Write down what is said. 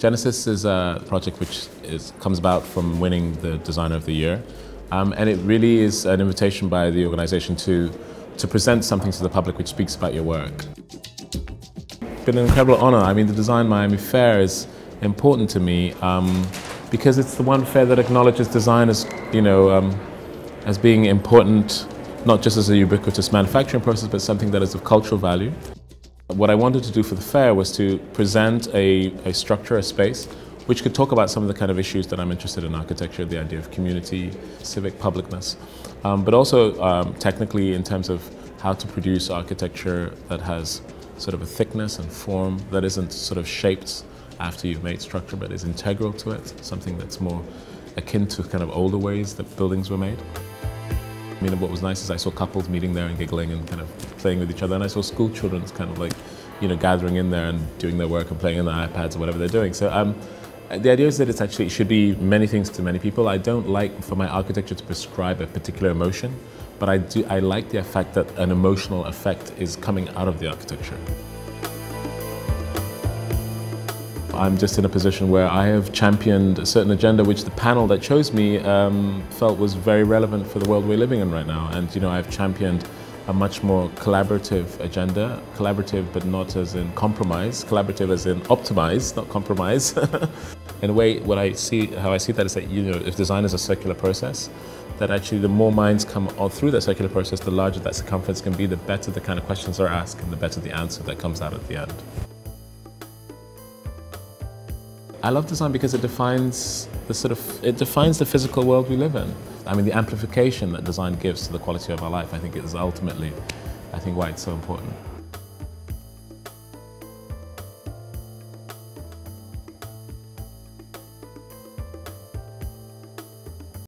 Genesis is a project which comes about from winning the Designer of the Year. And it really is an invitation by the organization to present something to the public which speaks about your work. It's been an incredible honor. I mean, the Design Miami Fair is important to me because it's the one fair that acknowledges design as, as being important, not just as a ubiquitous manufacturing process, but something that is of cultural value. What I wanted to do for the fair was to present a structure, a space, which could talk about some of the kind of issues that I'm interested in architecture, the idea of community, civic publicness, but also technically in terms of how to produce architecture that has sort of a thickness and form that isn't sort of shaped after you've made structure, but is integral to it, something that's more akin to kind of older ways that buildings were made. I mean, what was nice is I saw couples meeting there and giggling and kind of playing with each other, and I saw school children kind of like, gathering in there and doing their work and playing on their iPads or whatever they're doing. So the idea is that it should be many things to many people. I don't like for my architecture to prescribe a particular emotion, but I like the fact that an emotional effect is coming out of the architecture. I'm just in a position where I have championed a certain agenda which the panel that chose me felt was very relevant for the world we're living in right now. And I've championed a much more collaborative agenda, collaborative but not as in compromise, collaborative as in optimize, not compromise. In a way, how I see that is that if design is a circular process, that actually the more minds come all through that circular process, the larger that circumference can be, the better the kind of questions are asked and the better the answer that comes out at the end. I love design because it defines the physical world we live in. I mean, the amplification that design gives to the quality of our life, I think is ultimately, why it's so important.